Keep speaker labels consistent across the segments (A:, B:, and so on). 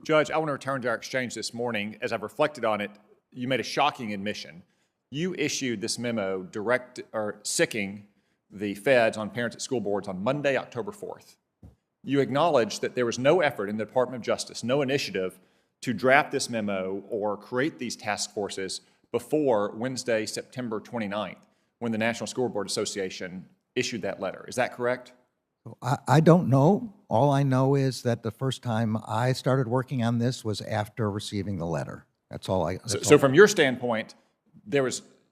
A: Judge, I want to return to our exchange this morning. As I've reflected on it, you made a shocking admission. You issued this memo sicking the feds on parents at school boards on Monday, October 4th. You acknowledged that there was no effort in the Department of Justice, no initiative to draft this memo or create these task forces before Wednesday, September 29th, when the National School Board Association issued that letter. Is that correct?
B: I don't know. All I know is that the first time I started working on this was after receiving the letter. That's all I.
A: So from your standpoint,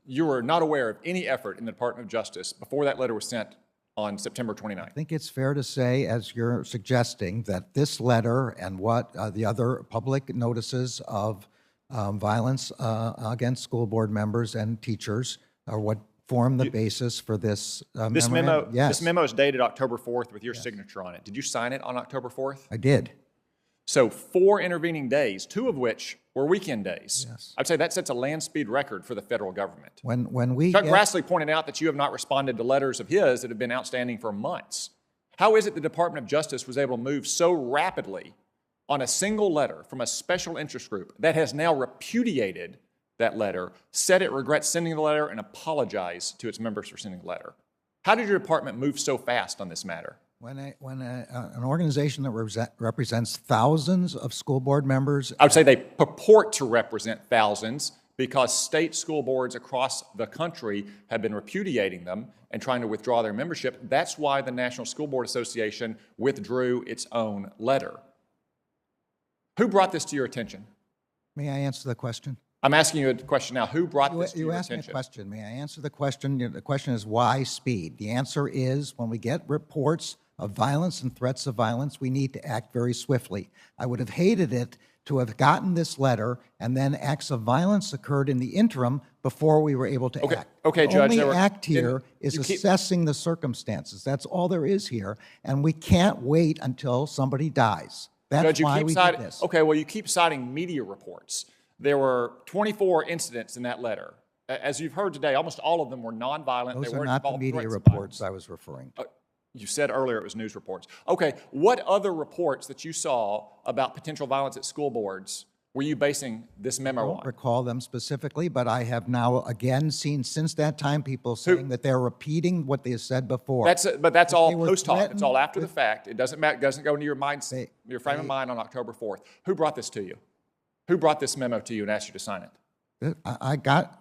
A: you were not aware of any effort in the Department of Justice before that letter was sent on September 29th.
B: I think it's fair to say, as you're suggesting, that this letter and what the other public notices of violence against school board members and teachers are what form the basis for this memo. Yes.
A: This memo is dated October 4th with your signature on it. Did you sign it on October 4th?
B: I did.
A: So 4 intervening days, 2 of which were weekend days.
B: Yes.
A: I'd say that sets a land speed record for the federal government.
B: When
A: Chuck Grassley pointed out that you have not responded to letters of his that have been outstanding for months. How is it the Department of Justice was able to move so rapidly on a single letter from a special interest group that has now repudiated that letter, said it regrets sending the letter, and apologized to its members for sending the letter? How did your department move so fast on this matter?
B: When an organization that represents thousands of school board members...
A: I would say they purport to represent thousands because state school boards across the country have been repudiating them and trying to withdraw their membership. That's why the National School Board Association withdrew its own letter. Who brought this to your attention?
B: May I answer the question?
A: I'm asking you a question now. Who brought this to your attention?
B: You asked me a question. May I answer the question? The question is, why speed? The answer is, when we get reports of violence and threats of violence, we need to act very swiftly. I would have hated it to have gotten this letter and then acts of violence occurred in the interim before we were able to act.
A: Okay,
B: the
A: Judge.
B: The only act here is assessing the circumstances. That's all there is here, and we can't wait until somebody dies. That's
A: Judge,
B: why we did this.
A: Okay, well, you keep citing media reports. There were 24 incidents in that letter. As you've heard today, almost all of them were nonviolent.
B: Those
A: they
B: are not the media reports I was referring to.
A: You said earlier it was news reports. Okay, what other reports that you saw about potential violence at school boards were you basing this memo on?
B: I don't recall them specifically, but I have now again seen since that time people saying that they're repeating what they have said before.
A: But that's all post hoc. It's all after the fact. It doesn't go into your mindset, your frame of mind on October 4th. Who brought this to you? Who brought this memo to you and asked you to sign it?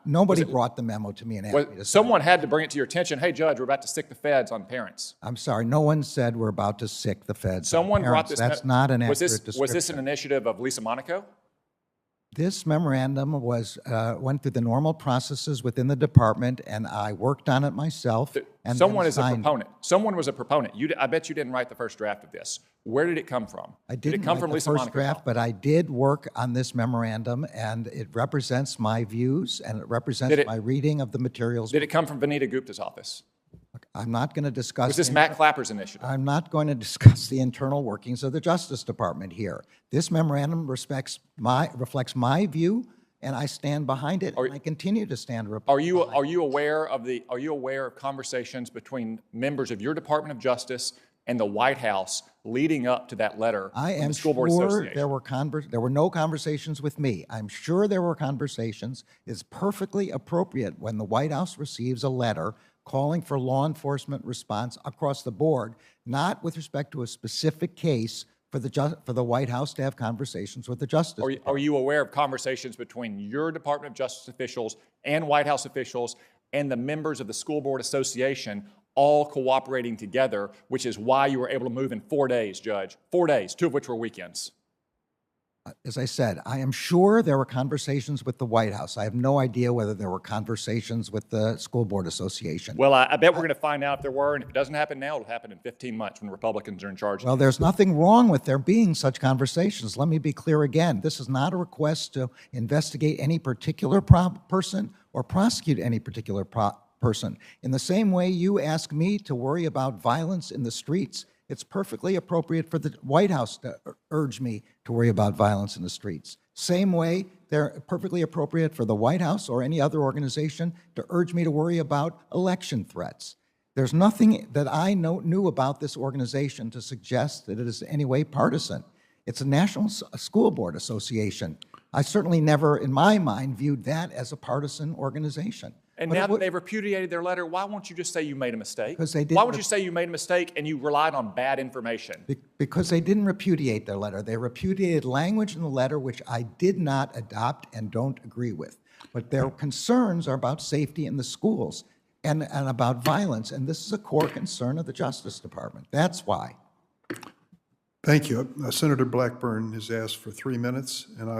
B: Nobody brought the memo to me and asked me to sign it.
A: Someone had to bring it to your attention. Hey, Judge, we're about to sick the feds on parents.
B: I'm sorry, no one said we're about to sick the feds
A: Someone
B: on parents.
A: Brought this.
B: That's not an accurate description.
A: Was this an initiative of Lisa Monaco?
B: This memorandum went through the normal processes within the department, and I worked on it myself. And
A: someone is a proponent. Someone was a proponent. I bet you didn't write the first draft of this. Where did it come from?
B: I didn't
A: come
B: write
A: from
B: the
A: Lisa
B: first
A: Monaco?
B: draft, but I did work on this memorandum, and it represents my views, and it represents my reading of the materials.
A: Did it come from Vanita Gupta's office?
B: I'm not going to discuss...
A: Was this Matt Clapper's initiative?
B: I'm not going to discuss the internal workings of the Justice Department here. This memorandum reflects my view, and I stand behind it, and I continue to stand behind it.
A: Are you aware of conversations between members of your Department of Justice and the White House leading up to that letter from the School Board Association?
B: There were no conversations with me. I'm sure there were conversations. It's perfectly appropriate when the White House receives a letter calling for law enforcement response across the board, not with respect to a specific case, for the White House to have conversations with the Justice Department.
A: Are you aware of conversations between your Department of Justice officials and White House officials and the members of the School Board Association all cooperating together, which is why you were able to move in 4 days, Judge? 4 days, 2 of which were weekends.
B: As I said, I am sure there were conversations with the White House. I have no idea whether there were conversations with the School Board Association.
A: Well, I bet we're going to find out if there were, and if it doesn't happen now, it'll happen in 15 months when Republicans are in charge.
B: Well, there's nothing wrong with there being such conversations. Let me be clear again. This is not a request to investigate any particular person or prosecute any particular person. In the same way you ask me to worry about violence in the streets, it's perfectly appropriate for the White House to urge me to worry about violence in the streets. Same way, they're perfectly appropriate for the White House or any other organization to urge me to worry about election threats. There's nothing that I knew about this organization to suggest that it is in any way partisan. It's a National School Board Association. I certainly never, in my mind, viewed that as a partisan organization.
A: And
B: But
A: now
B: it
A: that
B: would-
A: they've repudiated their letter, why won't you just say you made a mistake?
B: Because they didn't
A: Why would you say you made a mistake and you relied on bad information?
B: Because they didn't repudiate their letter. They repudiated language in the letter which I did not adopt and don't agree with. But their concerns are about safety in the schools and about violence, and this is a core concern of the Justice Department. That's why.
C: Thank you. Senator Blackburn has asked for 3 minutes, and I